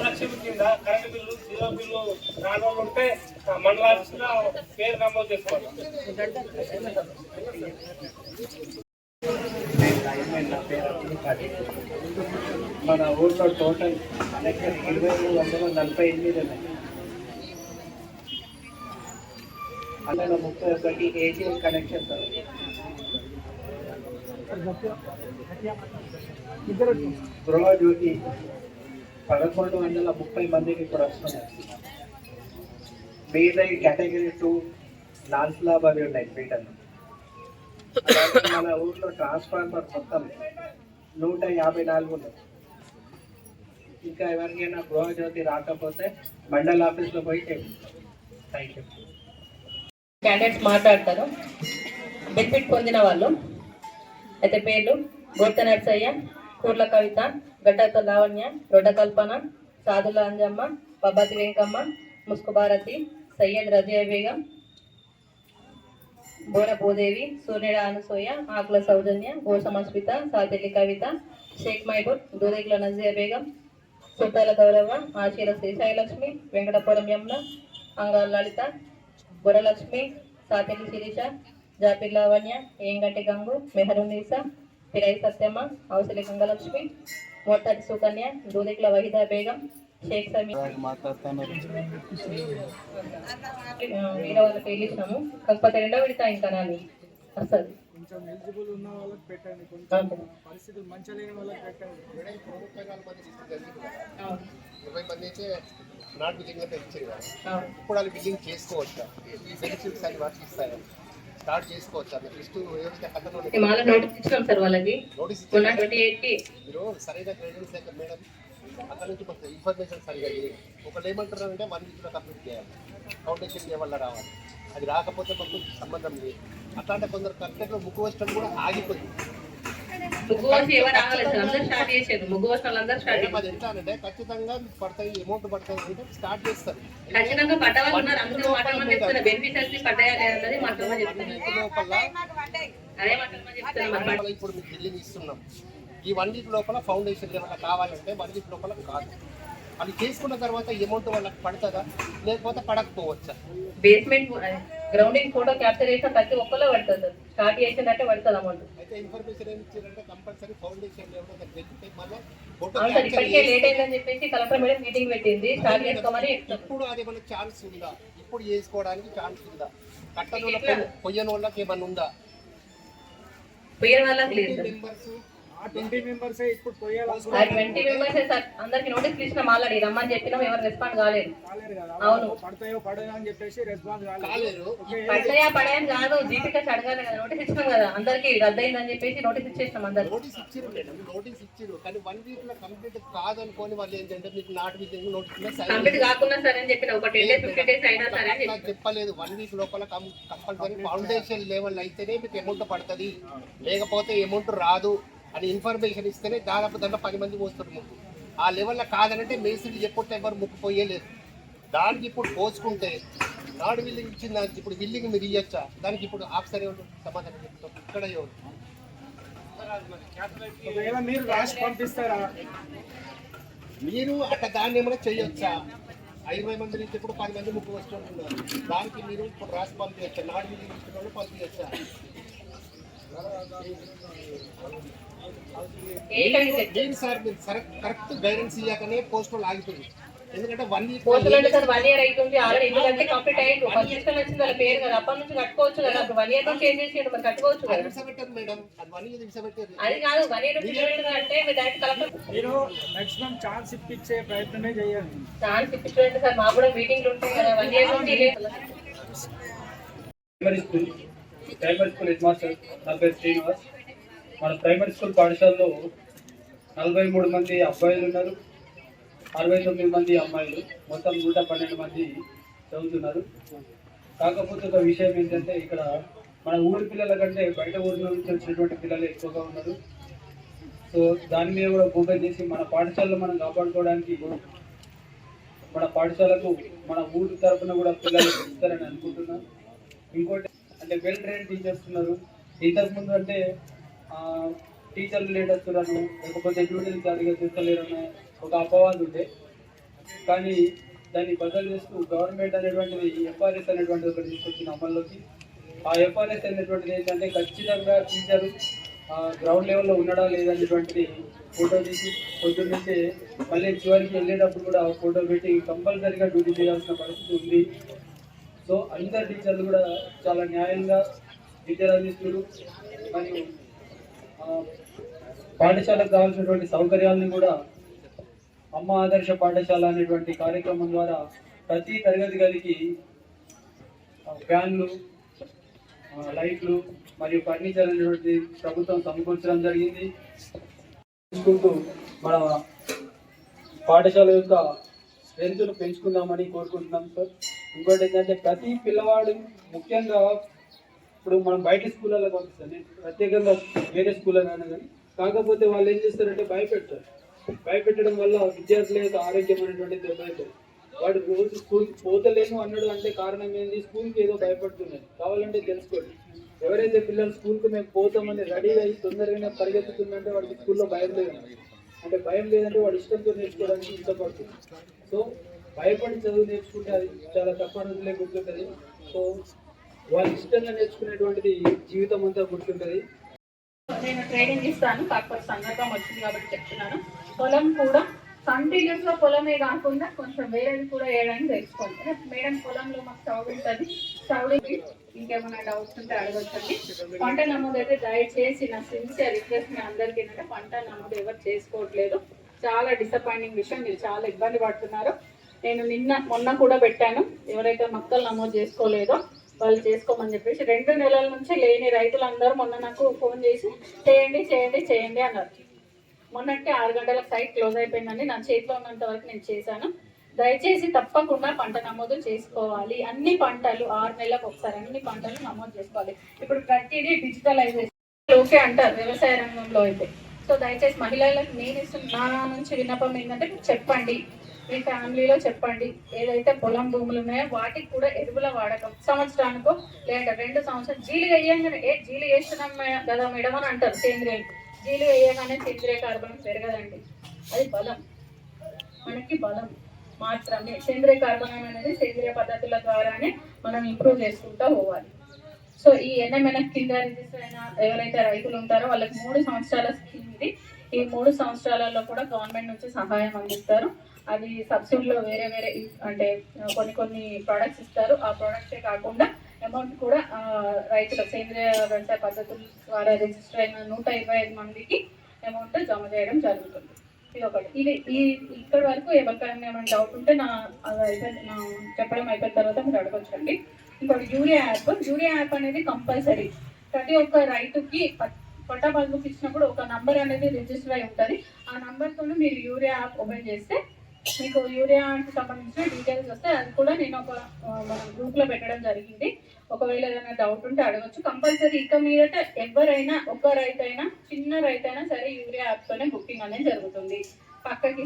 లక్ష్యం కింద current bill zero bill రాను ఉంటే మండలాల పేరు నమోదు చేసుకోవాలి. మన ఊళ్ళో టోటల్ కనెక్షన్ 2348 ఉన్నాయి. అందులో 31 ఏటీఎం కనెక్షన్స్. గృహజ్యోతి 1130 మందికి ఇప్పుడు వస్తున్నాయి. మిగతా కేటగిరీ 2 నాన్ స్లాబ్ అవి ఉన్నాయి మీటర్లు. మన ఊర్లో ట్రాన్స్ఫార్మర్ మొత్తం 154 ఉన్నాయి. ఇంకా ఎవరికైనా గృహజ్యోతి రాకపోతే మండల ఆఫీస్లో పోయి థ్యాంక్ యూ. క్యాండిడేట్స్ మాట్లాడతారు. బెనిఫిట్ పొందిన వాళ్ళు అయితే పేర్లు: గోర్త నర్సయ్య, కూర్ల కవిత, గడ్డతో లావణ్య, రొడ్డ కల్పన, సాదుల అంజమ్మ, పబ్బతి వెంకమ్మ, ముస్కు భారతి, సయ్యద్ రజియా బేగం, బోర భూదేవి, సూర్యడ అనసూయ, ఆకుల సౌజన్య, గోసమస్మిత, సాతెల్లి కవిత, షేక్ మైబూర్, దూదేకుల నజియా బేగం, సుట్టాల గౌరవ, ఆశీల శ్రీసాయిలక్ష్మి, వెంకటపురం యమున, అంగాల లలిత, బుర్రలక్ష్మి, సాతెల్లి శిరీష, జాపిర్ లావణ్య, ఏంగంటి గంగు, మెహరున్నీసా, పిరై సత్యమ్మ, అవసలి గంగలక్ష్మి, మోటాటి సుకన్య, దూదికుల వహీదా బేగం, షేక్ సమీ వేరే వాళ్ళకి వెళ్ళినాము. కాకపోతే రెండో విడత ఇంకా నాని వస్తుంది. కొంచెం ఎలిజిబుల్ ఉన్న వాళ్ళకి పెట్టండి, పరిస్థితులు మంచిగా లేని వాళ్ళకి పెట్టండి. 20 మంది అయితే నాట్ బిల్డింగ్ అయితే ఇచ్చేది. ఇప్పుడు వాళ్ళు బిల్డింగ్ చేసుకోవచ్చా? ఈ బెనిఫిట్స్ అని వాటికి ఇస్తాయా? స్టార్ట్ చేసుకోవచ్చా? లిస్ట్ నోటీస్ మీరు సరైన గైడెన్స్ అయితే మేడం అక్కడ నుంచి కొంచెం ఇన్ఫర్మేషన్ సరిగా ఒకళ్ళు ఏమంటారు అంటే 1 వీక్లో కంప్లీట్ చేయాలి, ఫౌండేషన్ వల్ల రావాలి. అది రాకపోతే మనకు సంబంధం లేదు. అట్లాంటి కొందరు కరెక్ట్గా ముగ్గు వచ్చడం కూడా ఆగిపోయింది. అది ఎట్లా అంటే ఖచ్చితంగా పడతాయి, అమౌంట్ పడతాయి అంటే స్టార్ట్ చేస్తారు. ఇప్పుడు మీకు బిల్డింగ్ ఇస్తున్నాం, ఈ 1 వీక్ లోపల ఫౌండేషన్ ఏమైనా కావాలంటే 1 వీక్ లోపల కాదు. అది చేసుకున్న తర్వాత అమౌంట్ వాళ్ళకి పడుతుందా లేకపోతే పడకపోవచ్చా? బేస్మెంట్ గ్రౌండింగ్ ఫోటో క్యాప్చర్ చేస్తే ప్రతి ఒక్కలో పడుతుంది. స్టార్ట్ చేసినట్టే పడుతుంది అమౌంట్. అయితే ఇన్ఫర్మేషన్ ఏమి ఇచ్చారంటే కంపల్సరీ ఫౌండేషన్ లెవెల్ పెట్టి మళ్ళీ ఇప్పటికే లేట్ అయిందని చెప్పేసి కలెక్టర్ మేడం మీటింగ్ పెట్టింది, స్టార్ట్ చేసుకోమని. ఇప్పుడు అది మనకు ఛాన్స్ ఉందా? ఇప్పుడు చేసుకోవడానికి ఛాన్స్ ఉందా? కట్టను పొయ్యని వాళ్ళకి ఏమన్నా ఉందా? పొయ్యని వాళ్ళకి లేదు. 20 మెంబర్స్ ఇప్పుడు పోయాలి. 20 మెంబర్స్ అందరికి నోటీస్ ఇచ్చినాం, ఆల్రెడీ రమ్మని చెప్పినాం, ఎవరు రెస్పాండ్ కాలేదు. అవును, పడతాయో పడయో అని చెప్పేసి రెస్పాన్స్ కాలేదు. పడతాయా పడయని కాదు, జీపీకి అడగాలి కదా. నోటీస్ ఇచ్చినాం కదా అందరికి, రద్దయిందని చెప్పేసి నోటీస్ ఇచ్చేసినాం అందరికి. నోటీస్ ఇచ్చారు కానీ 1 వీక్ లో కంప్లీట్ కాదనుకోని వాళ్ళు ఏంటంటే మీకు నాట్ బిల్డింగ్ నోటీస్ కంప్లీట్ కాకుండా సరే అని చెప్పిన ఒక 10 days 15 days అయినా సరే అని చెప్పలేదు. 1 వీక్ లోపల కంపల్సరీ ఫౌండేషన్ లెవెల్ అయితేనే మీకు అమౌంట్ పడుతుంది, లేకపోతే అమౌంట్ రాదు అని ఇన్ఫర్మేషన్ ఇస్తేనే దాదాపు దాంట్లో 10 మంది పోస్తారు ముక్కు. ఆ లెవెల్లో కాదనంటే మేస్త్రీలు ఎప్పుడు ఎవరు ముక్కు పోయేలేదు. దానికి ఇప్పుడు పోసుకుంటే నాడు బిల్డింగ్ ఇచ్చిన దానికి ఇప్పుడు బిల్డింగ్ మీరు ఇవ్వచ్చా? దానికి ఇప్పుడు ఆఫీసర్ ఎవరు సమాధానం చెప్తాం? ఇక్కడ ఎవరు మీరు రాసి పంపిస్తారా? మీరు అట్లా దాన్ని ఏమైనా చేయొచ్చా? 20 మంది నుంచి ఇప్పుడు 10 మంది ముక్కు వస్తుంటున్నారు. దానికి మీరు ఇప్పుడు రాసి పంపించచ్చా? నాడు బిల్డింగ్ ఇచ్చిన వాళ్ళు పంపించచ్చా? సార్ మీరు కరెక్ట్ గైడెన్స్ ఇవ్వకనే పోస్టులు ఆగిపోయింది. ఎందుకంటే 1 వీక్ 1 year అవుతుంది ఆల్రెడీ. ఎందుకంటే కంప్లీట్ అయ్యింది, పర్మిషన్ వచ్చింది వాళ్ళ పేరు కదా, అప్పటి నుంచి కట్టుకోవచ్చు కదా. 1 year నుంచి చేంజ్ చేసి మరి కట్టుకోవచ్చు కదా. మేడం అది 1 year అది కాదు, 1 year నుంచి అంటే మీరు డైరెక్ట్ కలెక్టర్ మీరు మాక్సిమం ఛాన్స్ ఇప్పించే ప్రయత్నమే చేయండి. ఛాన్స్ ఇప్పించండి సార్, మాకు కూడా మీటింగ్లు ఉంటాయి కదా. 1 year నుంచి ప్రైమరీ స్కూల్ హెడ్ మాస్టర్ నా పేరు శ్రీనివాస్. మన ప్రైమరీ స్కూల్ పాఠశాలలో 43 మంది అబ్బాయిలు ఉన్నారు, 69 మంది అమ్మాయిలు, మొత్తం 112 మంది చదువుతున్నారు. కాకపోతే ఒక విషయం ఏంటంటే ఇక్కడ మన ఊరి పిల్లల కంటే బయట ఊరి నుంచి వచ్చినటువంటి పిల్లలు ఎక్కువగా ఉన్నారు. సో దాని మీద కూడా ఫోకస్ చేసి మన పాఠశాలలో మనం కాపాడుకోవడానికి మన పాఠశాలకు మన ఊరి తరఫున కూడా పిల్లలు ఇస్తారని అనుకుంటున్నాను. ఇంకోటి అంటే వెల్ ట్రైన్ టీచర్స్ ఉన్నారు. ఇంతకుముందు అంటే టీచర్లు లేట్ వస్తున్నాను, లేకపోతే డ్యూటీలు సరిగా చేస్తలేరని ఒక అపవాదం ఉండే. కానీ దాన్ని బదులు చేస్తూ గవర్నమెంట్ అనేటువంటిది ఎఫ్ఆర్ఎస్ అనేటువంటిది ఒకటి తీసుకొచ్చిన అమల్లోకి. ఆ ఎఫ్ఆర్ఎస్ అనేటువంటిది ఏంటంటే ఖచ్చితంగా టీచర్ గ్రౌండ్ లెవెల్లో ఉన్నాడా లేదనేటువంటిది ఫోటో తీసి పొద్దున్నే మళ్ళీ చివరికి వెళ్ళేటప్పుడు కూడా ఫోటో పెట్టి కంపల్సరీగా డ్యూటీ చేయాల్సిన పరిస్థితి ఉంది. సో అందరు టీచర్లు కూడా చాలా న్యాయంగా విద్యను అందిస్తున్నారు. మరియు పాఠశాలకు కావాల్సినటువంటి సౌకర్యాలను కూడా అమ్మ ఆదర్శ పాఠశాల అనేటువంటి కార్యక్రమం ద్వారా ప్రతి తరగతి గదికి ఫ్యాన్లు, లైట్లు మరియు ఫర్నిచర్ అనేటువంటి ప్రభుత్వం సమకూర్చడం జరిగింది. చూసుకుంటూ మన పాఠశాల యొక్క స్ట్రెంత్ను పెంచుకుందామని కోరుకుంటున్నాం సార్. ఇంకోటి ఏంటంటే ప్రతి పిల్లవాడు ముఖ్యంగా ఇప్పుడు మనం బయట స్కూళ్ళలో పంపిస్తాం, నేను ప్రత్యేకంగా వేరే స్కూళ్ళలో అయినా కానీ, కాకపోతే వాళ్ళు ఏం చేస్తారంటే భయపెట్టడం వల్ల విద్యార్థుల యొక్క ఆరోగ్యం అనేటువంటి దెబ్బతింటుంది. వాడు రోజు స్కూల్కి పోతలేను అన్నాడు అంటే కారణం ఏంటి? స్కూల్కి ఏదో భయపడుతున్నాడు. కావాలంటే తెలుసుకోండి. ఎవరైతే పిల్లలు స్కూల్కి మేము పోతామని రెడీగా అయ్యి తొందరగానే పరిగెత్తుతుందంటే వాడికి స్కూల్లో భయం లేదు. అంటే భయం లేదంటే వాడు ఇష్టంతో నేర్చుకోవడానికి ఇష్టపడుతుంది. సో భయపడి చదువు నేర్చుకుంటే అది చాలా తక్కువ రోజులే గుర్తుంటుంది. సో వాళ్ళు ఇష్టంగా నేర్చుకునేటువంటిది జీవితం అంతా గుర్తుంటుంది. నేను ట్రైనింగ్ ఇస్తాను, కాకపోతే సందర్భం వచ్చింది కాబట్టి చెప్తున్నాను. పొలం కూడా కంటిన్యూస్ గా పొలమే కాకుండా కొంచెం వేరేది కూడా వేయడానికి తెలుసుకోండి. మేడం పొలంలో మాకు చౌడు ఉంటుంది, చౌడుకి ఇంకేమైనా డౌట్స్ ఉంటే అడగొచ్చండి. పంట నమోదు అయితే దయచేసి నా సిన్సియర్ రిక్వెస్ట్ మీ అందరికీ ఏంటంటే పంట నమోదు ఎవరు చేసుకోవట్లేదు. చాలా డిసప్పాయింటింగ్ విషయం, మీరు చాలా ఇబ్బంది పడుతున్నారు. నేను మొన్న కూడా పెట్టాను, ఎవరైతే మొక్కలు నమోదు చేసుకోలేదో వాళ్ళు చేసుకోమని చెప్పేసి. 2 నెలల నుంచి లేని రైతులందరూ మొన్న నాకు ఫోన్ చేసి చేయండి అన్నారు. మొన్నటి 6 గంటలకు సైట్ క్లోజ్ అయిపోయిందండి. నా చేతిలో ఉన్నంత వరకు నేను చేశాను. దయచేసి తప్పకుండా పంట నమోదు చేసుకోవాలి. అన్ని పంటలు 6 నెలలకు ఒకసారి అన్ని పంటలు నమోదు చేసుకోవాలి. ఇప్పుడు ప్రతిదీ డిజిటలైజేషన్ ఓకే అంటారు వ్యవసాయ రంగంలో అయితే. సో దయచేసి మహిళలకు నేను నా నుంచి విన్నపం ఏంటంటే చెప్పండి, మీ ఫ్యామిలీలో చెప్పండి, ఏదైతే పొలం భూములు ఉన్నాయో వాటికి కూడా ఎరువుల వాడకం సంవత్సరానికో లేదా 2 సంవత్సరాలు జీలు వేయంగానే జీలు వేస్తున్నాం కదా మేడం అని అంటారు. సేంద్రియ జీలు వేయగానే సేంద్రియ కార్బన్ పెరగదండి, అది బలం, మనకి బలం మాత్రమే. సేంద్రియ కార్బన్ అనేది సేంద్రియ పద్ధతుల ద్వారానే మనం ఇంప్రూవ్ చేసుకుంటూ పోవాలి. సో ఈ NMNF కింద రిజిస్టర్ అయిన ఎవరైతే రైతులు ఉంటారో వాళ్ళకి 3 సంవత్సరాల స్కీమ్ ఇది. ఈ 3 సంవత్సరాలలో కూడా గవర్నమెంట్ నుంచి సహాయం అందిస్తారు. అది సబ్సిడీలో వేరే అంటే కొన్ని ప్రోడక్ట్స్ ఇస్తారు. ఆ ప్రోడక్ట్సే కాకుండా అమౌంట్ కూడా రైతుల సేంద్రియ వ్యవసాయ పద్ధతుల ద్వారా రిజిస్టర్ అయిన 125 మందికి అమౌంట్ జమ చేయడం జరుగుతుంది. ఇది ఒకటి. ఇక్కడి వరకు ఎవరికైనా ఏమైనా డౌట్ ఉంటే నా చెప్పడం అయిపోయిన తర్వాత మీరు అడగొచ్చండి. ఇంకోటి యూరియా యాప్ అనేది కంపల్సరీ. ప్రతి ఒక్క రైతుకి పట్టా పాస్బుక్ ఇచ్చినప్పుడు ఒక నంబర్ అనేది రిజిస్టర్ అయి ఉంటుంది. ఆ నంబర్తో మీరు యూరియా యాప్ ఓపెన్ చేస్తే మీకు యూరియాకి సంబంధించిన డీటెయిల్స్ వస్తే అది కూడా నేను మన గ్రూప్లో పెట్టడం జరిగింది. ఒకవేళ ఏదైనా డౌట్ ఉంటే అడగచ్చు. కంపల్సరీ ఇక మీదట ఎవరైనా ఒక్క రైతైనా చిన్న రైతైనా సరే యూరియా యాప్తోనే బుకింగ్ అనేది జరుగుతుంది. పక్కకు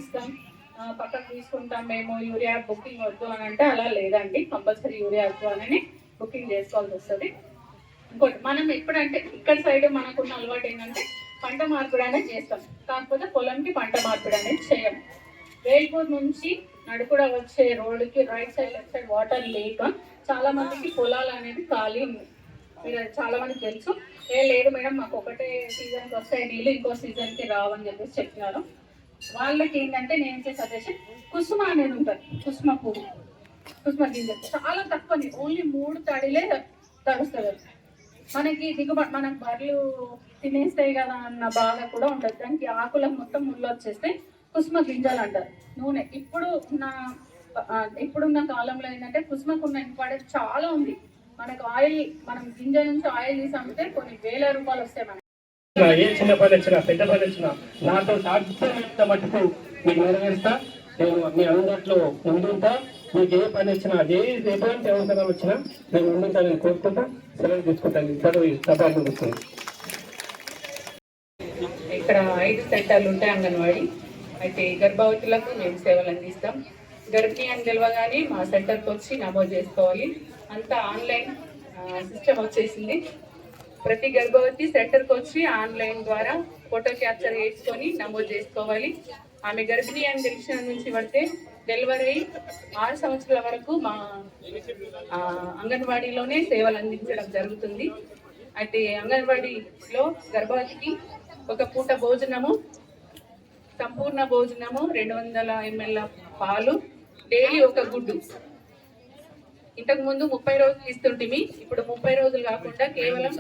తీసుకుంటాం మేము యూరియా యాప్ బుకింగ్ వద్దు అని అంటే అలా లేదండి. కంపల్సరీ యూరియా యాప్ అనేది బుకింగ్ చేసుకోవాల్సి వస్తుంది. ఇంకోటి మనం ఎప్పుడంటే ఇక్కడ సైడ్ మనకున్న అలవాటు ఏంటంటే పంట మార్పిడి అనేది చేస్తాం, కాకపోతే పొలంకి పంట మార్పిడి అనేది చేయం. వేల్పూర్ నుంచి నడుపుడ వచ్చే రోడ్డుకి right side left side water లేక చాలా మందికి పొలాలు అనేది ఖాళీ ఉంది. మీరు చాలా మందికి తెలుసు. లేదు మేడం మాకు ఒకటే సీజన్కి వస్తాయి నీళ్ళు, ఇంకో సీజన్కి రావని చెప్పేసి చెప్తున్నారు. వాళ్ళకి ఏంటంటే నేను ఇచ్చే సజెషన్ కుసుమ అనేది ఉంటుంది. కుసుమ గింజ చాలా తక్కువ, ఓన్లీ 3 తడిలే తడుస్తుంది. మనకి దిగుబడి మనకు బర్రెలు తినేస్తాయి కదా అన్న బాధ కూడా ఉంటుంది. దానికి ఆకులకు మొత్తం ముళ్ళు వచ్చేస్తాయి. కుసుమ గింజలు అంటారు. నూనె ఇప్పుడున్న కాలంలో ఏంటంటే కుసుమకున్న ఇంపార్టెన్స్ చాలా ఉంది. మనకు ఆయిల్, మనం గింజ నుంచి ఆయిల్ తీసి అమ్మితే కొన్ని వేల రూపాయలు వస్తాయి. మనకి ఏ చిన్న పని వచ్చినా పెద్ద పని వచ్చినా నాతో సాధ్యత మటుకు మీకు నెరవేరుస్తా. నేను మీ అందుబాటులో ముందుంటా. మీకు ఏ పని వచ్చినా ఎటువంటి అవసరం వచ్చినా నేను ముందుంటానని కోరుకుంటా. సెలవు తీసుకుంటాను. సభలు తీసుకుంటాను. ఇక్కడ 5 సెంటర్లు ఉంటాయి అంగన్వాడీ. అయితే గర్భవతులకు మేము సేవలు అందిస్తాం. గర్భిణీ అని తెలియగానే మా సెంటర్కి వచ్చి నమోదు చేసుకోవాలి. అంతా ఆన్లైన్ సిస్టమ్ వచ్చేసింది. ప్రతి గర్భవతి సెంటర్కి వచ్చి ఆన్లైన్ ద్వారా ఫోటో క్యాప్చర్ చేసుకొని నమోదు చేసుకోవాలి. ఆమె గర్భిణీ అని తెలిసిన నుంచి పడితే డెలివరీ అయి 6 సంవత్సరాల వరకు మా అంగన్వాడీలోనే సేవలు అందించడం జరుగుతుంది. అయితే అంగన్వాడీలో గర్భవతికి ఒక పూట భోజనము, సంపూర్ణ భోజనము, 200 ml పాలు, డైలీ ఒక గుడ్డు. ఇంతకు ముందు 30 రోజులు ఇస్తుంటిమి, ఇప్పుడు 30 రోజులు కాకుండా కేవలం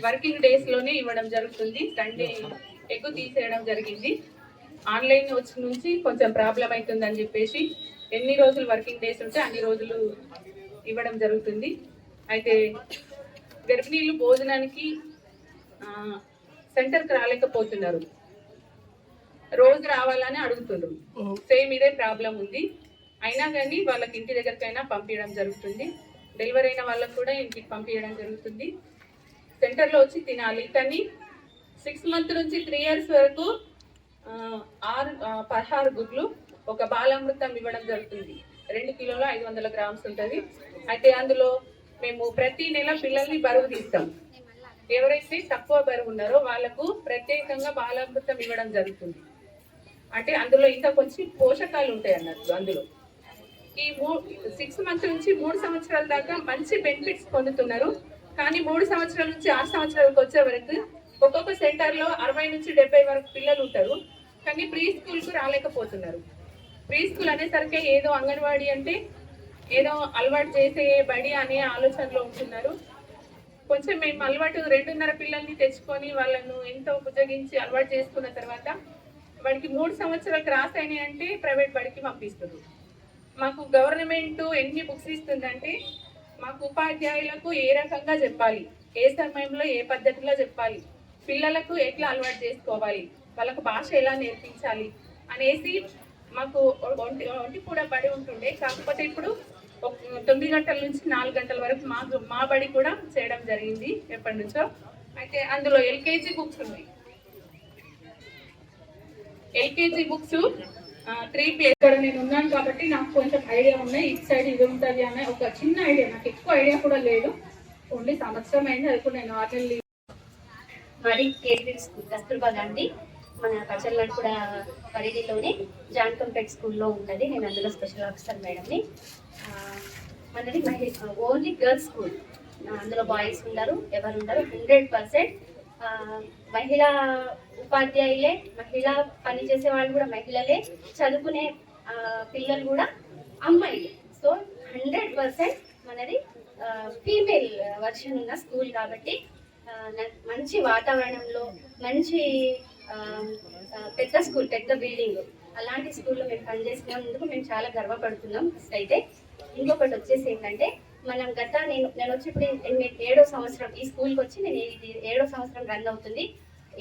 వర్కింగ్ డేస్ లోనే ఇవ్వడం జరుగుతుంది. సండే ఎగ్ తీసేయడం జరిగింది. ఆన్లైన్ వచ్చి నుంచి కొంచెం ప్రాబ్లం అవుతుందని చెప్పేసి ఎన్ని రోజులు వర్కింగ్ డేస్ ఉంటే అన్ని రోజులు ఇవ్వడం జరుగుతుంది. అయితే గర్భిణీలు భోజనానికి సెంటర్కి రాలేకపోతున్నారు, రోజు రావాలని అడుగుతున్నారు. సేమ్ ఇదే ప్రాబ్లం ఉంది. అయినా కానీ వాళ్ళకి ఇంటి దగ్గరకైనా పంపించడం జరుగుతుంది. డెలివరీ అయిన వాళ్ళకు కూడా ఇంటికి పంపించడం జరుగుతుంది. సెంటర్లో వచ్చి తినాలి. కానీ 6 months నుంచి 3 years వరకు 16 గుడ్లు, ఒక బాలామృతం ఇవ్వడం జరుగుతుంది. 2 కిలోల 500 grams ఉంటుంది. అయితే అందులో మేము ప్రతి నెల పిల్లల్ని బరువు తీస్తాం. ఎవరైతే తక్కువ బరువు ఉన్నారో వాళ్ళకు ప్రత్యేకంగా బాలామృతం ఇవ్వడం జరుగుతుంది. అంటే అందులో ఇంకా కొంచెం పోషకాలు ఉంటాయి అన్నట్టు. అందులో ఈ 6 months నుంచి 3 సంవత్సరాల దాకా మంచి బెనిఫిట్స్ పొందుతున్నారు. కానీ 3 సంవత్సరాల నుంచి 6 సంవత్సరాలకు వచ్చే వరకు ఒక్కొక్క సెంటర్లో 60 నుంచి 70 వరకు పిల్లలు ఉంటారు. కానీ ప్రీ స్కూల్కు రాలేకపోతున్నారు. ప్రీ స్కూల్ అనేసరికి ఏదో అంగన్వాడీ అంటే ఏదో అలవాటు చేసే బడి అనే ఆలోచనలో ఉంటున్నారు. కొంచెం మేము అలవాటు 2.5 పిల్లల్ని తెచ్చుకొని వాళ్ళను ఎంతో బుజ్జగించి అలవాటు చేసుకున్న తర్వాత వాడికి 3 సంవత్సరాలు క్రాస్ అయినాయి అంటే ప్రైవేట్ బడికి పంపిస్తుంది. మాకు గవర్నమెంట్ ఎన్ని బుక్స్ ఇస్తుందంటే మాకు ఉపాధ్యాయులకు ఏ రకంగా చెప్పాలి, ఏ సమయంలో ఏ పద్ధతిలో చెప్పాలి, పిల్లలకు ఎట్లా అలవాటు చేసుకోవాలి, వాళ్ళకు భాష ఎలా నేర్పించాలి అనేసి మాకు ఒంటి కూడా బడి ఉంటుండే. కాకపోతే ఇప్పుడు 9 గంటల నుంచి 4 గంటల వరకు మా బడి కూడా చేయడం జరిగింది ఎప్పటి నుంచో. అయితే అందులో ఎల్కేజీ బుక్స్ ఉన్నాయి. ఎల్కేజీ బుక్స్ 3 ప్లేస్ ఇక్కడ నేను ఉన్నాను కాబట్టి నాకు కొంచెం ఐడియా ఉన్నాయి. ఇటు సైడ్ ఇది ఉంటుంది అనే ఒక చిన్న ఐడియా, నాకు ఎక్కువ ఐడియా కూడా లేదు. ఓన్లీ సంవత్సరం అయింది, అది కూడా నేను ఆర్డర్. మరి కేంద్రీయ స్కూల్ కస్తూర్బా గాంధీ మన పచ్చళ్ళ కూడా పరిధిలోనే జాన్కంపేట్ స్కూల్లో ఉంటుంది. నేను అందులో స్పెషల్ ఆఫీసర్ మేడంని. మనది ఓన్లీ గర్ల్స్ స్కూల్, అందులో బాయ్స్ ఉండరు, ఎవరు ఉండరు. 100% మహిళా ఉపాధ్యాయులే, మహిళా పనిచేసే వాళ్ళు కూడా మహిళలే, చదువుకునే పిల్లలు కూడా అమ్మాయిలే. సో 100% మనది ఫీమేల్ వర్షన్ ఉన్న స్కూల్ కాబట్టి మంచి వాతావరణంలో మంచి పెద్ద స్కూల్, పెద్ద బిల్డింగ్, అలాంటి స్కూల్లో మేము పనిచేసినందుకు మేము చాలా గర్వపడుతున్నాం. ఫస్ట్ అయితే ఇంకొకటి వచ్చేసి ఏంటంటే మనం నేను వచ్చి ఇప్పుడు 7వ సంవత్సరం ఈ స్కూల్కి వచ్చి నేను 7వ సంవత్సరం రన్ అవుతుంది.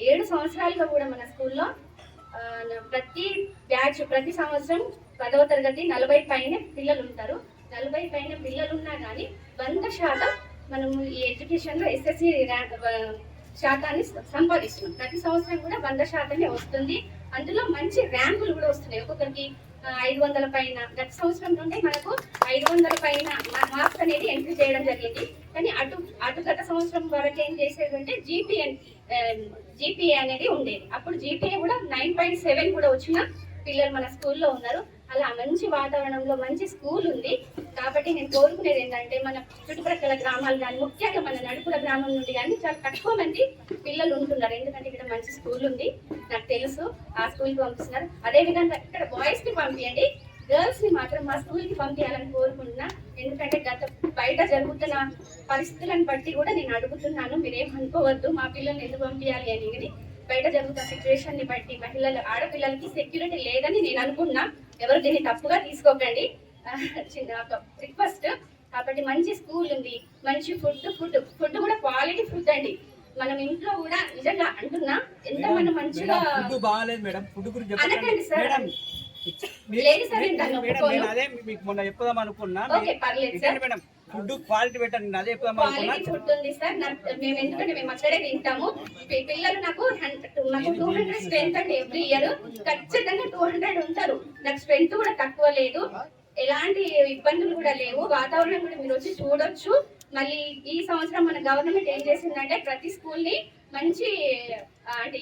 7 సంవత్సరాలుగా కూడా మన స్కూల్లో ప్రతి బ్యాచ్ ప్రతి సంవత్సరం 10వ తరగతి 40 పైన పిల్లలు ఉంటారు. 40 పైన పిల్లలు ఉన్నా కానీ 100% మనము ఈ ఎడ్యుకేషన్లో ఎస్ఎస్సి శాతాన్ని సంపాదిస్తున్నాం. ప్రతి సంవత్సరం కూడా 100% వస్తుంది. అందులో మంచి ర్యాంకులు కూడా వస్తున్నాయి. ఒక్కొక్కరికి 500 పైన, గత సంవత్సరం నుండి మనకు 500 పైన మార్క్స్ అనేది ఎంట్రీ చేయడం జరిగింది. కానీ అటు గత సంవత్సరం వరకు ఏం చేసేదంటే జీపీఏ అనేది ఉండేది. అప్పుడు జీపీఏ కూడా 9.7 కూడా వచ్చిన పిల్లలు మన స్కూల్లో ఉన్నారు. అలా మంచి వాతావరణంలో మంచి స్కూల్ ఉంది. కాబట్టి నేను కోరుకునేది ఏంటంటే మన చుట్టుప్రక్కల గ్రామాలు కానీ, ముఖ్యంగా మన నడుపుల గ్రామం నుండి కానీ చాలా తక్కువ మంది పిల్లలు ఉంటున్నారు. ఎందుకంటే ఇక్కడ మంచి స్కూల్ ఉంది, నాకు తెలుసు. ఆ స్కూల్కి పంపిస్తున్నారు. అదేవిధంగా ఇక్కడ బాయ్స్ని పంపించండి, గర్ల్స్ని మాత్రం మా స్కూల్కి పంపించాలని కోరుకుంటున్నా. ఎందుకంటే బయట జరుగుతున్న పరిస్థితులను బట్టి కూడా నేను అడుగుతున్నాను, మీరేం అనుకోవద్దు మా పిల్లల్ని ఎందుకు పంపించాలి అని. బయట జరుగుతున్న సిచ్యువేషన్ని బట్టి ఆడపిల్లలకి సెక్యూరిటీ లేదని నేను అనుకున్నా. ఎవరు దీన్ని తప్పుగా తీసుకోకండి, చిన్న రిక్వెస్ట్. కాబట్టి మంచి స్కూల్ ఉంది, మంచి ఫుడ్ కూడా క్వాలిటీ ఫుడ్ అండి. మనం ఇంట్లో కూడా నిజంగా అంటున్నా, ఎంత మనం మంచిగా అనకండి సార్. లేదు సార్, అదే మీకు మొన్న చెప్దాం అనుకున్నా. మేడం ఫుడ్ క్వాలిటీ పెట్టండి, అదే చెప్దాం అనుకున్నా. ఫుడ్ ఉంది సార్, మేము ఎందుకంటే మేము అక్కడే తింటాము. పిల్లలు నాకు 200 స్ట్రెంత్ అండి. ఎవ్రీ ఇయర్ ఖచ్చితంగా 200 ఉంటారు. నాకు స్ట్రెంత్ కూడా తక్కువ లేదు, ఎలాంటి ఇబ్బందులు కూడా లేవు. వాతావరణం కూడా మీరు వచ్చి చూడొచ్చు. మళ్ళీ ఈ సంవత్సరం మన గవర్నమెంట్ ఏం చేసిందంటే ప్రతి స్కూల్ ని మంచి అంటే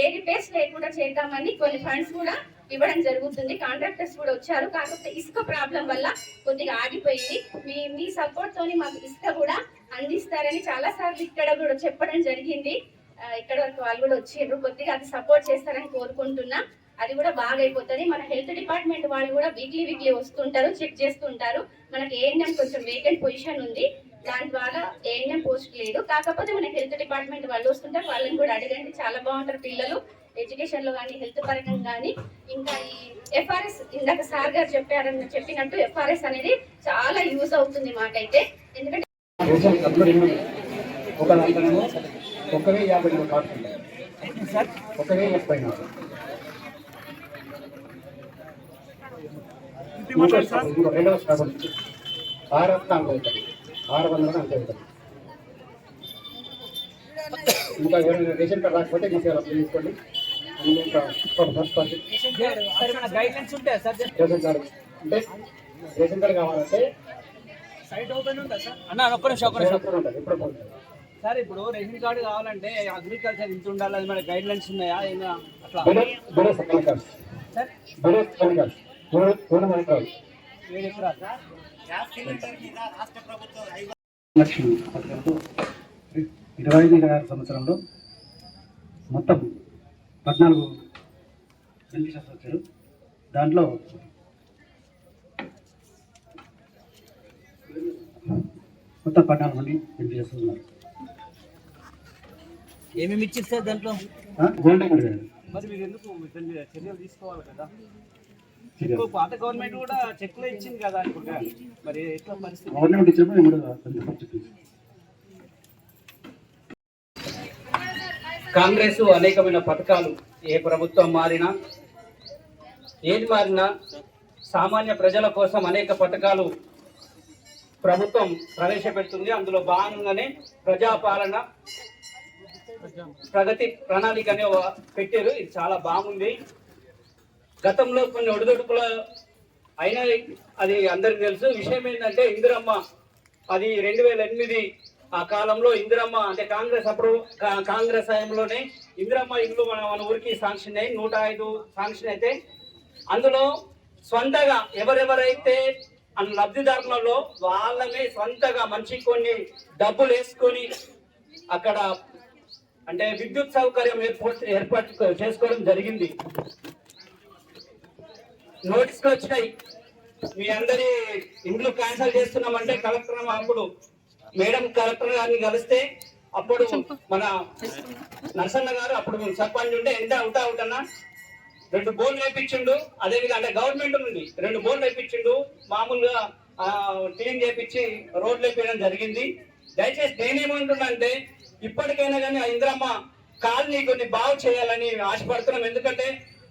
ఏ రిపేర్స్ లేకుండా చేద్దామని కొన్ని ఫండ్స్ కూడా ఇవ్వడం జరుగుతుంది. కాంట్రాక్టర్స్ కూడా వచ్చారు, కాకపోతే ఇసుక ప్రాబ్లం వల్ల కొద్దిగా ఆగిపోయింది. మీ సపోర్ట్ తోని మాకు ఇసుక కూడా అందిస్తారని చాలా సార్లు ఇక్కడ కూడా చెప్పడం జరిగింది. ఇక్కడ వరకు వాళ్ళు కూడా వచ్చిండ్రు, కొద్దిగా అది సపోర్ట్ చేస్తారని కోరుకుంటున్నా. అది కూడా బాగా అయిపోతుంది. మన హెల్త్ డిపార్ట్మెంట్ వాళ్ళు కూడా వీక్లీ వస్తుంటారు, చెక్ చేస్తుంటారు. మనకి ఏఎన్ఎం కొంచెం వేకెంట్ పొజిషన్ ఉంది, దాని ద్వారా ఏఎన్ఎం పోస్ట్ లేదు. కాకపోతే మన హెల్త్ డిపార్ట్మెంట్ వాళ్ళు వస్తుంటారు, వాళ్ళని కూడా అడగండి. చాలా బాగుంటారు పిల్లలు ఎడ్యుకేషన్ లో కానీ, హెల్త్ పరంగా కానీ. ఇంకా ఈ ఎఫ్ఆర్ఎస్ ఇందాక సార్ గారు చెప్పినట్టు ఎఫ్ఆర్ఎస్ అనేది చాలా యూజ్ అవుతుంది మాకైతే. ఎందుకంటే ఒకవే 54 కార్డులు, ఒకవే 74. రెండవ స్టాప్ 6 అంతే అవుతుంది, 600 అంతే అవుతుంది. ఇంకా ఎవరైనా రేషన్ కార్డు రాకపోతే తీసుకోండి. రేషన్ కార్డు అంటే రేషన్ కార్డు కావాలంటే సైట్ ఓపెన్ ఉందా సార్? అన్న ఒక్క నిమిషం ఉంటుంది. ఇప్పుడు సార్, ఇప్పుడు రేషన్ కార్డు కావాలంటే అగ్రికల్చర్ ఇంత ఉండాలి, అది మన గైడ్ లైన్స్ ఉన్నాయా అట్లా? సార్ 25 సంవత్సరంలో మొత్తం 14 బెనిఫిషరీస్ వచ్చారు. దాంట్లో మొత్తం 14 మంది బెనిఫిషరీస్ ఉన్నారు. ఏమేమి ఇచ్చారు సార్ దాంట్లో? గోల్డ్ కార్డు మరి మీరు ఎందుకు చర్యలు తీసుకోవాలి కదా? ఇంకో పాత గవర్నమెంట్ కూడా చెక్లో ఇచ్చింది కదా అనుకుంటా, మరి ఎట్లా పరిస్థితి? గవర్నమెంట్ ఇచ్చినప్పుడు నేను కూడా చెప్పింది. కాంగ్రెస్ అనేకమైన పథకాలు, ఏ ప్రభుత్వం మారినా ఏది మారినా సామాన్య ప్రజల కోసం అనేక పథకాలు ప్రభుత్వం ప్రవేశపెడుతుంది. అందులో భాగంగానే ప్రజాపాలన ప్రగతి ప్రణాళిక అనే పెట్టారు. ఇది చాలా బాగుంది. గతంలో కొన్ని ఒడిదొడుకులు అయినా అది అందరికి తెలుసు. విషయం ఏంటంటే ఇందిరమ్మ, అది 2008 ఆ కాలంలో ఇందిరమ్మ అంటే కాంగ్రెస్ హయాంలోనే ఇందిరమ్మ ఇల్లు మన ఊరికి శాంక్షన్ అయ్యి 105 శాంక్షన్ అయితే అందులో స్వంతగా ఎవరెవరైతే లబ్ధిదారులలో వాళ్ళనే స్వంతగా మంచి కొన్ని డబ్బులు వేసుకొని అక్కడ అంటే విద్యుత్ సౌకర్యం ఏర్పాటు చేసుకోవడం జరిగింది. నోటీస్కి వచ్చినాయి, మీ అందరి ఇండ్లు క్యాన్సిల్ చేస్తున్నామంటే కలెక్టర్ అప్పుడు మేడం కలెక్టర్ గారిని కలిస్తే అప్పుడు మన నరసన్న గారు అప్పుడు సర్పంచ్ ఉంటే ఎంత అవుతానా 2 బోర్లు వేయించిండు. అదేవిధంగా అంటే గవర్నమెంట్ నుండి 2 బోర్లు వేయించిండు, మామూలుగా క్లీన్ చేయించి రోడ్లు వేయడం జరిగింది. దయచేసి నేనేమంటున్నా అంటే ఇప్పటికైనా కానీ ఆ ఇందిరమ్మ కాలనీ కొన్ని బాగు చేయాలని ఆశపడుతున్నాం. ఎందుకంటే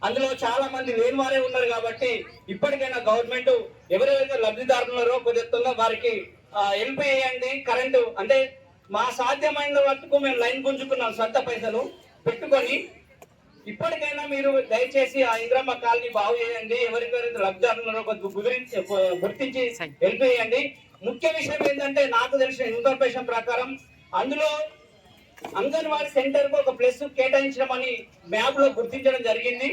అందులో చాలా మంది లేని వారే ఉన్నారు కాబట్టి ఇప్పటికైనా గవర్నమెంట్ ఎవరెవరైతే లబ్ధిదారులున్నారో కొద్దిగా వారికి హెల్ప్ చేయండి. కరెంటు అంటే మా సాధ్యమైన వరకు మేము లైన్ గుంజుకున్నాం సొంత పైసలు పెట్టుకొని. ఇప్పటికైనా మీరు దయచేసి ఆ ఇందిరమ్మ కాలనీ బాగు చేయండి. ఎవరికైతే లబ్ధిదారులున్నారో గుర్తించి హెల్ప్ చేయండి. ముఖ్య విషయం ఏంటంటే నాకు తెలిసిన ఇన్ఫర్మేషన్ ప్రకారం అందులో అంగన్వాడీ సెంటర్ కు ఒక ప్లేస్ కేటాయించడం అని మ్యాప్ లో గుర్తించడం జరిగింది.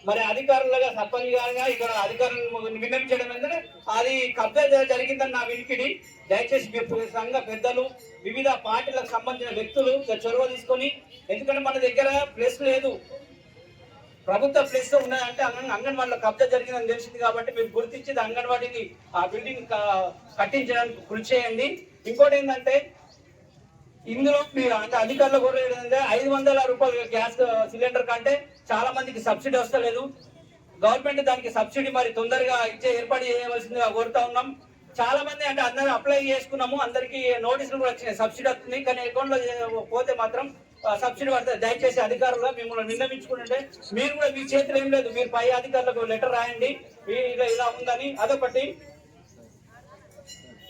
మరి అధికారులుగా సర్పంచ్ గారుగా ఇక్కడ అధికారులను విన్నవించడం ఏంటంటే అది కబ్జా జరిగిందని నా వినికిడి. దయచేసి సంఘ పెద్దలు వివిధ పార్టీలకు సంబంధించిన వ్యక్తులు చొరవ తీసుకొని, ఎందుకంటే మన దగ్గర ప్లేస్ లేదు, ప్రభుత్వ ప్లేస్ ఉన్నదంటే అంగన్వాడీలో కబ్జా జరిగిందని తెలిసింది కాబట్టి మీరు గుర్తించి అంగన్వాడీని ఆ బిల్డింగ్ కట్టించడానికి కృషి చేయండి. ఇంకోటి ఏంటంటే ఇందులో మీరు అంటే అధికారులు కూడా ఏంటంటే 500 రూపాయలు గ్యాస్ సిలిండర్ కంటే చాలా మందికి సబ్సిడీ వస్తలేదు. గవర్నమెంట్ దానికి సబ్సిడీ మరి తొందరగా ఇచ్చే ఏర్పాటు చేయవలసిందిగా కోరుతా ఉన్నాం. చాలా మంది అంటే అందరూ అప్లై చేసుకున్నాము, అందరికి నోటీసులు కూడా వచ్చినాయి, సబ్సిడీ వస్తుంది. కానీ అకౌంట్ లో పోతే మాత్రం సబ్సిడీ పడుతుంది. దయచేసి అధికారులుగా మిమ్మల్ని విన్నవించుకుంటే మీరు కూడా మీ చేతులు ఏం లేదు, మీరు పై అధికారులకు లెటర్ రాయండి ఇలా ఉందని. అదొకటి.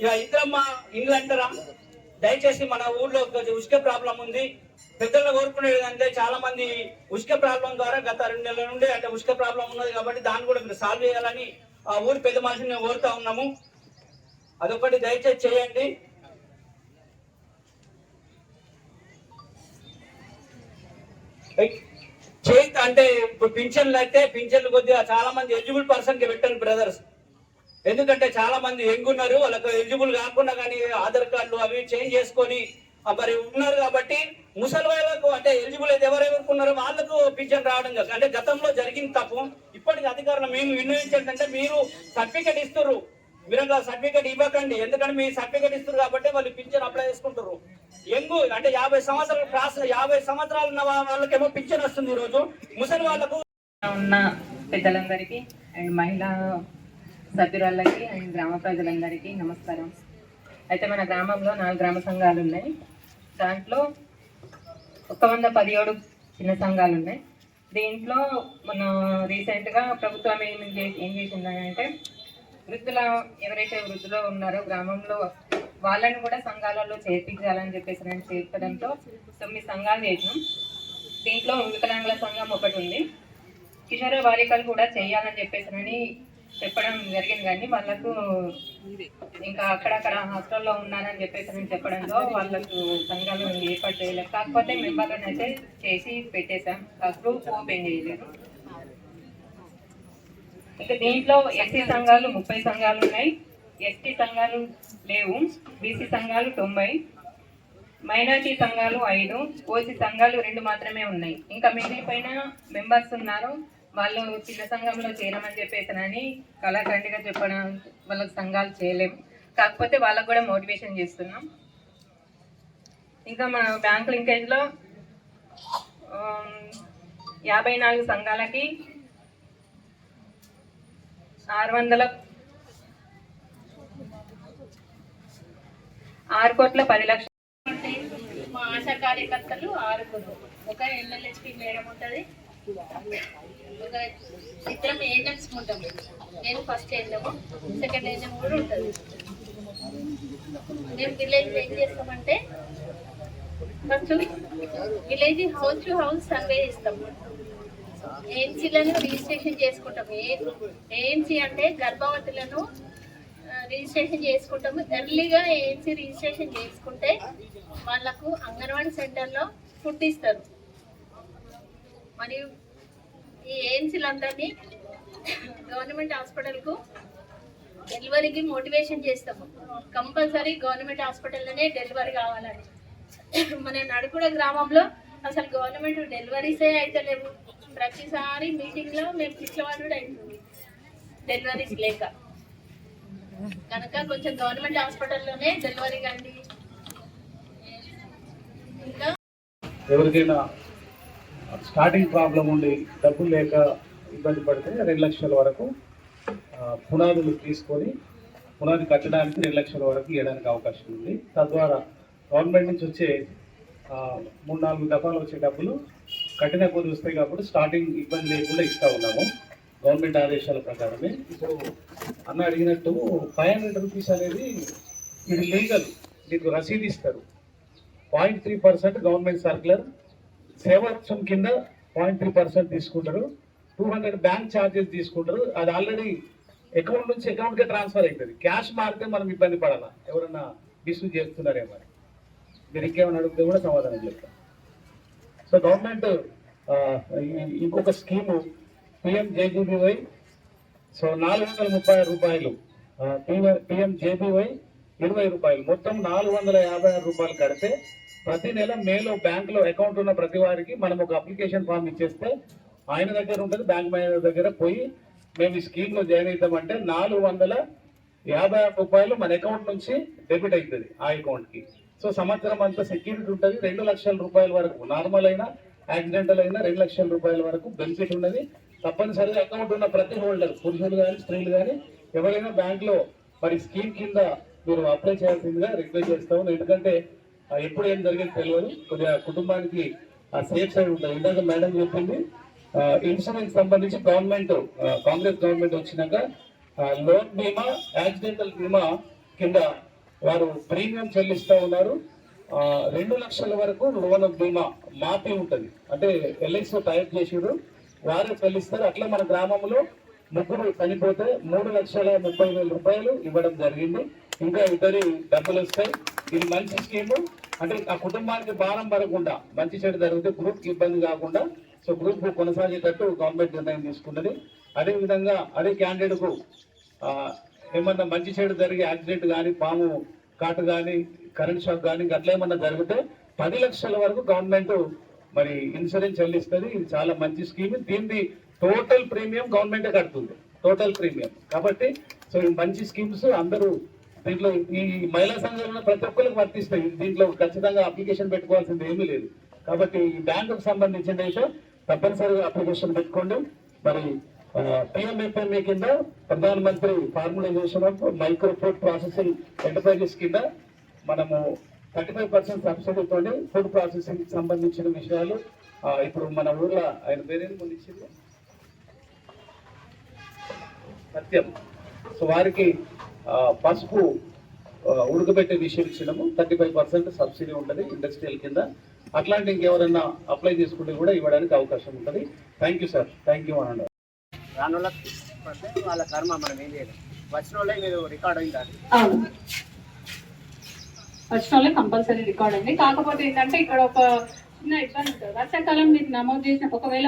ఇక ఇందిరమ్మ ఇండ్లు అంటారా, దయచేసి మన ఊర్లో ఉష్క ప్రాబ్లం ఉంది. పెద్దలు కోరుకునేది అంటే చాలా మంది ఉష్క ప్రాబ్లం ద్వారా గత 2 నెలల నుండి అంటే ఉష్క ప్రాబ్లం ఉన్నది కాబట్టి దాన్ని కూడా మీరు సాల్వ్ చేయాలని ఆ ఊరి పెద్ద మనిషిని కోరుతా ఉన్నాము. అదొకటి దయచేసి చేయండి. చేతి అంటే ఇప్పుడు పింఛన్లు అయితే పింఛన్లు కొద్దిగా చాలా మంది ఎలిజిబుల్ పర్సన్ కి పెట్టండి బ్రదర్స్. ఎందుకంటే చాలా మంది ఉన్నారు, వాళ్ళకి ఎలిజిబుల్ కాకుండా కానీ ఆధార్ కార్డులు అవి చేంజ్ చేసుకొని మరి ఉన్నారు కాబట్టి ముసలి వాళ్ళకు అంటే ఎలిజిబుల్ అయితే ఎవరెవరికి ఉన్నారో వాళ్ళకు పింఛన్ రావడం కాదు. అంటే గతంలో జరిగిన తప్పు ఇప్పటికి అధికారులు మేము వినియోగించండి. మీరు సర్టిఫికేట్ ఇస్తున్నారు, మీరు అట్లా సర్టిఫికేట్ ఇవ్వకండి. ఎందుకంటే మీ సర్టిఫికేట్ ఇస్తున్నారు కాబట్టి వాళ్ళు పింఛన్ అప్లై చేసుకుంటారు. అంటే 50 సంవత్సరాలు క్రాస్ 50 సంవత్సరాలు ఉన్న వాళ్ళకేమో పింఛన్ వస్తుంది. ఈ రోజు ముసలి వాళ్ళకు ఉన్న పెద్దలందరికీ అండ్ మహిళా సభ్యురాళ్ళకి అండ్ గ్రామ ప్రజలందరికీ నమస్కారం. అయితే మన గ్రామంలో 4 గ్రామ సంఘాలు ఉన్నాయి. దాంట్లో 117 చిన్న సంఘాలు ఉన్నాయి. దీంట్లో మన రీసెంట్గా ప్రభుత్వం ఏం చేసిందంటే ఎవరైతే వృద్ధులు ఉన్నారో గ్రామంలో వాళ్ళని కూడా సంఘాలలో చేర్పించాలని చెప్పేసి నేను చేర్చడంతో 9 సంఘాలు చేసినాం. దీంట్లో వికలాంగుల సంఘం ఒకటి ఉంది. కిషోర బాలికలు కూడా చేయాలని చెప్పేసి చెప్పడం జరిగింది. కానీ వాళ్ళకు ఇంకా అక్కడక్కడ హాస్టల్లో ఉన్నారని చెప్పేసి నేను చెప్పడంతో వాళ్ళకు సంఘాలు ఏర్పాటు చేయలేదు. కాకపోతే మెంబర్లను అయితే చేసి పెట్టేశాం, గ్రూప్ ఓపెన్ చేయలేదు. ఇక దీంట్లో ఎస్సీ సంఘాలు 30 సంఘాలు ఉన్నాయి, ఎస్టీ సంఘాలు లేవు, బీసీ సంఘాలు 90, మైనార్టీ సంఘాలు 5, ఓసీ సంఘాలు 2 మాత్రమే ఉన్నాయి. ఇంకా మిగిలిపోయిన మెంబర్స్ ఉన్నారు, వాళ్ళు చిన్న సంఘంలో చేరమని చెప్పేసానని కళాఖండిగా చెప్పడం వాళ్ళకి సంఘాలు చేయలేము. కాకపోతే వాళ్ళకు కూడా మోటివేషన్ చేస్తున్నాం. ఇంకా మన బ్యాంక్ లింకేజ్లో 54 సంఘాలకి 6 కోట్ల 10 లక్షలు. మా ఆశా కార్యకర్తలు 6 ఒక ఎమ్మెల్యేస్పీ మేడం ఉంటుంది, ఒక ఇద్దరం ఏజెంట్స్ ఉంటాం. నేను ఫస్ట్ ఏజెంట్, సెకండ్ ఏజెంట్ కూడా ఉంటుంది. మేము విలేజ్ ఏం చేస్తామంటే first village house to house survey ఇస్తాము. ఏఎన్సీలను రిజిస్ట్రేషన్ చేసుకుంటాము. ఏఎన్సీ అంటే గర్భవతులను రిజిస్ట్రేషన్ చేసుకుంటాము. ఎర్లీగా ఏఎన్సీ రిజిస్ట్రేషన్ చేసుకుంటే వాళ్ళకు అంగన్వాడీ సెంటర్లో ఫుడ్ ఇస్తారు. మరియు ఈ ఏఎన్సీలందరినీ గవర్నమెంట్ హాస్పిటల్కు డెలివరీకి మోటివేషన్ చేస్తాము. కంపల్సరీ గవర్నమెంట్ హాస్పిటల్లోనే డెలివరీ కావాలని. మన నడుకుడ గ్రామంలో అసలు గవర్నమెంట్ డెలివరీసే అయితే లేవు. ప్రతిసారి మీటింగ్లో మేము పిచ్చవాడు అవుతుంది డెలివరీస్ లేక. కనుక కొంచెం గవర్నమెంట్ హాస్పిటల్లోనే డెలివరీ కండి. ఇంకా ఎవరికైనా స్టార్టింగ్ ప్రాబ్లం ఉండి డబ్బులు లేక ఇబ్బంది పడితే 2 లక్షల వరకు పునాదులు తీసుకొని పునాది కట్టడానికి 2 లక్షల వరకు ఇవ్వడానికి అవకాశం ఉంది. తద్వారా గవర్నమెంట్ నుంచి వచ్చే 3-4 దఫాలు వచ్చే డబ్బులు కఠిన కొద్ది వస్తాయి కాబట్టి స్టార్టింగ్ ఇబ్బంది లేకుండా ఇస్తూ ఉన్నాము గవర్నమెంట్ ఆదేశాల ప్రకారమే. ఇప్పుడు అన్న అడిగినట్టు 500 రూపీస్ అనేది ఇది లీగల్, మీకు రసీదు ఇస్తారు. 0.3% గవర్నమెంట్ సర్క్యులర్, సేవాక్షం కింద 0.3% తీసుకుంటారు. 200 బ్యాంక్ ఛార్జెస్ తీసుకుంటారు. అది ఆల్రెడీ అకౌంట్ నుంచి అకౌంట్కే ట్రాన్స్ఫర్ అవుతుంది. క్యాష్ మారితే మనం ఇబ్బంది పడాలా, ఎవరన్నా మిస్యూజ్ చేస్తున్నారేమో. మీరు ఇంకేమైనా అడిగితే కూడా సమాధానం చెప్తాం. సో గవర్నమెంట్ ఇంకొక స్కీము PMJBY. సో 436 రూపాయలు, PMJBY 20 రూపాయలు, మొత్తం 456 రూపాయలు కడితే ప్రతి నెల మేలో బ్యాంకులో అకౌంట్ ఉన్న ప్రతి వారికి మనం ఒక అప్లికేషన్ ఫామ్ ఇచ్చేస్తే ఆయన దగ్గర ఉంటుంది, బ్యాంక్ మేనేజర్ దగ్గర పోయి మేము ఈ స్కీమ్లో జాయిన్ అవుతామంటే 456 రూపాయలు మన అకౌంట్ నుంచి డెబిట్ అవుతుంది ఆ అకౌంట్కి. సో సంవత్సరం అంతా సెక్యూరిటీ ఉంటుంది. 2 లక్షల రూపాయల వరకు నార్మల్ అయినా యాక్సిడెంటల్ అయినా 2 లక్షల రూపాయల వరకు బెనిఫిట్ ఉన్నది. తప్పనిసరిగా అకౌంట్ ఉన్న ప్రతి హోల్డర్, పురుషులు కానీ స్త్రీలు కానీ ఎవరైనా బ్యాంక్లో మరి స్కీమ్ కింద మీరు అప్లై చేయాల్సిందిగా రిక్వెస్ట్ చేస్తాము. ఎందుకంటే ఎప్పుడు ఏం జరిగేది తెలియదు, కొద్దిగా కుటుంబానికి సేఫ్ సైడ్ ఉంటుంది. ఇందాక మేడం చెప్పింది ఇన్సూరెన్స్ సంబంధించి కాంగ్రెస్ గవర్నమెంట్ వచ్చినాక లోన్ బీమా, యాక్సిడెంటల్ బీమా కింద వారు ప్రీమియం చెల్లిస్తూ ఉన్నారు. 2 లక్షల వరకు లోన్ బీమా మాఫీ ఉంటుంది. అంటే ఎల్ఐసిలో టైప్ చేసిరు, వారే చెల్లిస్తారు. అట్లా మన గ్రామంలో 3 చనిపోతే 3,30,000 రూపాయలు ఇవ్వడం జరిగింది. ఇంకా ఇద్దరి డబ్బులు వస్తాయి. ఇది మంచి స్కీము. అంటే ఆ కుటుంబానికి భారం పడకుండా, మంచి చెడు జరిగితే గ్రూప్కి ఇబ్బంది కాకుండా సో గ్రూప్ కొనసాగేటట్టు గవర్నమెంట్ నిర్ణయం తీసుకున్నది. అదేవిధంగా అదే క్యాండిడేట్కు ఏమన్నా మంచి చెడు జరిగి యాక్సిడెంట్ కానీ, పాము కాటు కానీ, కరెంట్ షాక్ కానీ అట్లా ఏమన్నా జరిగితే 10 లక్షల వరకు గవర్నమెంట్ మరి ఇన్సూరెన్స్ చెల్లిస్తుంది. ఇది చాలా మంచి స్కీమ్. దీన్ని టోటల్ ప్రీమియం గవర్నమెంటే కడుతుంది, టోటల్ ప్రీమియం. కాబట్టి సో ఈ మంచి స్కీమ్స్ అందరూ దీంట్లో ఈ మహిళా సంఘంలో ప్రతి ఒక్కరికి వర్తిస్తాయి. దీంట్లో ఖచ్చితంగా అప్లికేషన్ పెట్టుకోవాల్సింది ఏమీ లేదు. కాబట్టి ఈ బ్యాంకుకు సంబంధించిన అయితే తప్పనిసరిగా అప్లికేషన్ పెట్టుకోండి. మరి PMFME కింద Pradhan Mantri formalisation of micro food processing enterprises కింద మనము 35% సబ్సిడీతో ఫుడ్ ప్రాసెసింగ్ సంబంధించిన విషయాలు ఇప్పుడు మన ఊర్లో ఆయన పేరేం కొనిచ్చింది సత్యం. సో వారికి పసుపు ఉడకబెట్టే విషయం ఇచ్చినాము. 35% సబ్సిడీ ఉంటుంది ఇండస్ట్రియల్ కింద. అట్లాంటి ఇంకెవరన్నా అప్లై చేసుకుంటే కూడా ఇవ్వడానికి అవకాశం ఉంటుంది. Thank you sir, thank you అనండి. రాని వాళ్ళకి వాళ్ళ కర్మ, మనం ఏం చేయలేదు. వచ్చిన వాళ్ళే మీరు రికార్డ్ అయింది. అవును, వచ్చిన వాళ్ళే కంపల్సరీ రికార్డ్ అయింది. కాకపోతే ఏంటంటే ఇక్కడ ఒక చిన్న ఇబ్బంది ఉంటుంది. వర్షాకాలం మీకు నమోదు చేసిన ఒకవేళ